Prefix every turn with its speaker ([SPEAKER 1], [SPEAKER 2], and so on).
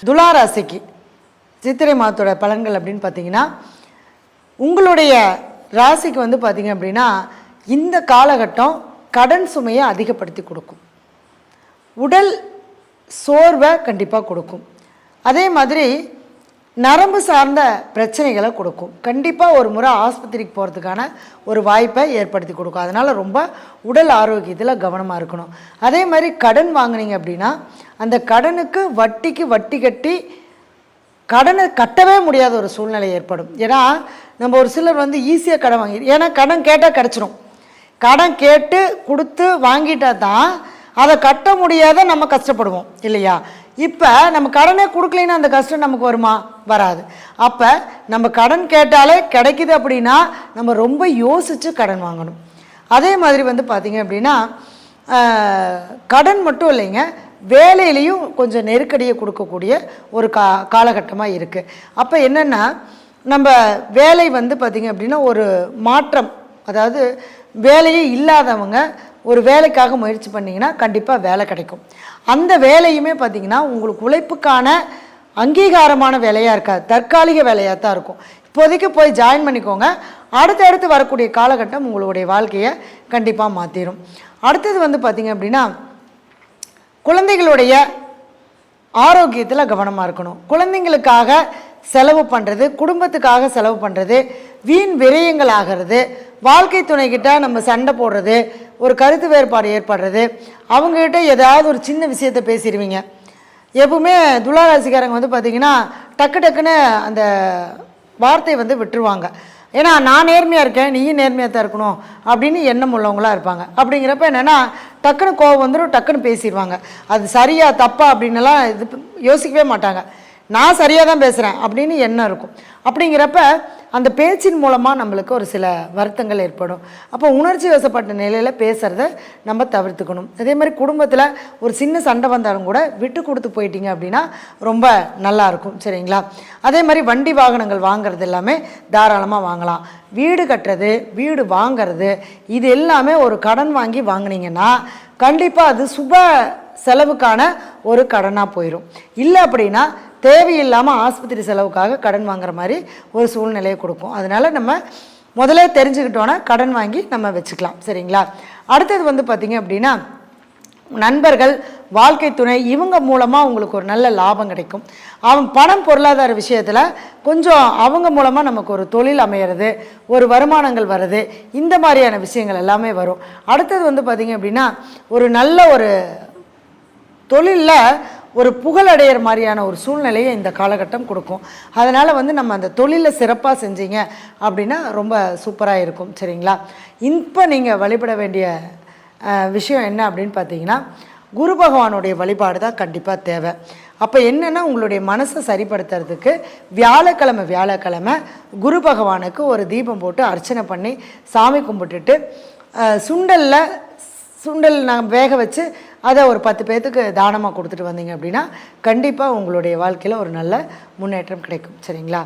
[SPEAKER 1] துலா ராசிக்கு சித்திரை மாதத்தோட பலன்கள் அப்படின்னு பார்த்தீங்கன்னா, உங்களுடைய ராசிக்கு வந்து பார்த்தீங்க அப்படின்னா, இந்த காலகட்டம் கடன் சுமையை அதிகப்படுத்தி கொடுக்கும். உடல் சோர்வை கண்டிப்பாக கொடுக்கும். அதே மாதிரி நரம்பு சார்ந்த பிரச்சனைகளை கொடுக்கும். கண்டிப்பாக ஒரு முறை ஆஸ்பத்திரிக்கு போகிறதுக்கான ஒரு வாய்ப்பை ஏற்படுத்தி கொடுக்கும். அதனால் ரொம்ப உடல் ஆரோக்கியத்தில் கவனமாக இருக்கணும். அதே மாதிரி கடன் வாங்கினீங்க அப்படின்னா, அந்த கடனுக்கு வட்டிக்கு வட்டி கட்டி கடனை கட்டவே முடியாத ஒரு சூழ்நிலை ஏற்படும். ஏன்னா நம்ம ஒரு சிலர் வந்து ஈஸியாக கடன் வாங்கி, ஏன்னா கடன் கேட்டால் கிடச்சிரும். கடன் கேட்டு கொடுத்து வாங்கிட்டா தான் அதை கட்ட முடியாத நம்ம கஷ்டப்படுவோம் இல்லையா? இப்போ நம்ம கடனே கொடுக்கலைன்னா அந்த கஷ்டம் நமக்கு வருமா? வராது. அப்போ நம்ம கடன் கேட்டாலே கிடைக்குது அப்படின்னா நம்ம ரொம்ப யோசித்து கடன் வாங்கணும். அதே மாதிரி வந்து பார்த்திங்க அப்படின்னா, கடன் மட்டும் இல்லைங்க, வேலையிலையும் கொஞ்சம் நெருக்கடியை கொடுக்கக்கூடிய ஒரு காலகட்டமாக இருக்குது. அப்போ என்னென்னா, நம்ம வேலை வந்து பார்த்திங்க அப்படின்னா ஒரு மாற்றம், அதாவது வேலையே இல்லாதவங்க ஒரு வேலைக்காக முயற்சி பண்ணிங்கன்னா கண்டிப்பாக வேலை கிடைக்கும். அந்த வேலையுமே பார்த்திங்கன்னா உங்களுக்கு உழைப்புக்கான அங்கீகாரமான வேலையாக இருக்காது, தற்காலிக வேலையாக தான் இருக்கும். இப்போதைக்கு போய் ஜாயின் பண்ணிக்கோங்க, அடுத்தடுத்து வரக்கூடிய காலகட்டம் உங்களுடைய வாழ்க்கையை கண்டிப்பாக மாற்றிடும். அடுத்தது வந்து பார்த்திங்க அப்படின்னா, குழந்தைகளுடைய ஆரோக்கியத்தில் கவனமாக இருக்கணும். குழந்தைங்களுக்காக செலவு பண்ணுறது, குடும்பத்துக்காக செலவு பண்ணுறது, வீண் விரயங்கள் ஆகிறது, வாழ்க்கை துணைக்கிட்ட நம்ம சண்டை போடுறது, ஒரு கருத்து வேறுபாடு ஏற்படுறது, அவங்ககிட்ட ஏதாவது ஒரு சின்ன விஷயத்தை பேசிடுவீங்க. எப்பவுமே துளாராசிக்காரங்க வந்து பார்த்திங்கன்னா டக்கு டக்குன்னு அந்த வார்த்தையை வந்து விட்டுருவாங்க. ஏன்னா நான் நேர்மையாக இருக்கேன், நீயும் நேர்மையாக தான் இருக்கணும் அப்படின்னு எண்ணம் உள்ளவங்களாக இருப்பாங்க. அப்படிங்கிறப்ப என்னென்னா டக்குன்னு கோவம் வந்துடும், டக்குன்னு பேசிடுவாங்க. அது சரியா தப்பா அப்படின்னுலாம் இது யோசிக்கவே மாட்டாங்க. நான் சரியாக தான் பேசுகிறேன் அப்படின்னு எண்ணம் இருக்கும். அப்படிங்கிறப்ப அந்த பேச்சின் மூலமாக நம்மளுக்கு ஒரு சில வருத்தங்கள் ஏற்படும். அப்போ உணர்ச்சி வசப்பட்ட நிலையில் பேசுகிறத நம்ம தவிர்த்துக்கணும். அதே மாதிரி குடும்பத்தில் ஒரு சின்ன சண்டை வந்தாலும் கூட விட்டு கொடுத்து போயிட்டீங்க அப்படின்னா ரொம்ப நல்லாயிருக்கும். சரிங்களா? அதே மாதிரி வண்டி வாகனங்கள் வாங்கிறது எல்லாமே தாராளமாக வாங்கலாம். வீடு கட்டுறது, வீடு வாங்கிறது, இது எல்லாமே ஒரு கடன் வாங்கி வாங்கினீங்கன்னா கண்டிப்பாக அது சுப செலவுக்கான ஒரு கடனாக போயிடும். இல்லை அப்படின்னா தேவையில்லாமல் ஆஸ்பத்திரி செலவுக்காக கடன் வாங்குற மாதிரி ஒரு சூழ்நிலையை கொடுக்கும். அதனால் நம்ம முதல்ல தெரிஞ்சுக்கிட்டோன்னா கடன் வாங்கி நம்ம வச்சுக்கலாம். சரிங்களா? அடுத்தது வந்து பார்த்திங்க அப்படின்னா, நண்பர்கள், வாழ்க்கை துணை, இவங்க மூலமாக உங்களுக்கு ஒரு நல்ல லாபம் கிடைக்கும். அவன் பணம் பொருளாதார விஷயத்தில் கொஞ்சம் அவங்க மூலமாக நமக்கு ஒரு தொழில் அமையிறது, ஒரு வருமானங்கள் வர்றது, இந்த மாதிரியான விஷயங்கள் எல்லாமே வரும். அடுத்தது வந்து பார்த்திங்க அப்படின்னா, ஒரு நல்ல ஒரு தொழிலில் ஒரு புகழடைகிற மாதிரியான ஒரு சூழ்நிலையை இந்த காலகட்டம் கொடுக்கும். அதனால் வந்து நம்ம அந்த தொழிலில் சிறப்பாக செஞ்சீங்க அப்படின்னா ரொம்ப சூப்பராக இருக்கும். சரிங்களா? இப்போ நீங்கள் வழிபட வேண்டிய விஷயம் என்ன அப்படின்னு பார்த்தீங்கன்னா, குரு பகவானுடைய வழிபாடு தான் கண்டிப்பாக தேவை. அப்போ என்னென்னா, உங்களுடைய மனசை சரிப்படுத்துறதுக்கு வியாழக்கிழமை குரு பகவானுக்கு ஒரு தீபம் போட்டு அர்ச்சனை பண்ணி சாமி கும்பிட்டுட்டு சுண்டல் நான் வேக வச்சு அதை ஒரு 10 பேர்த்துக்கு தானமாக கொடுத்துட்டு வந்தீங்க அப்படின்னா கண்டிப்பாக உங்களுடைய வாழ்க்கையில் ஒரு நல்ல முன்னேற்றம் கிடைக்கும். சரிங்களா?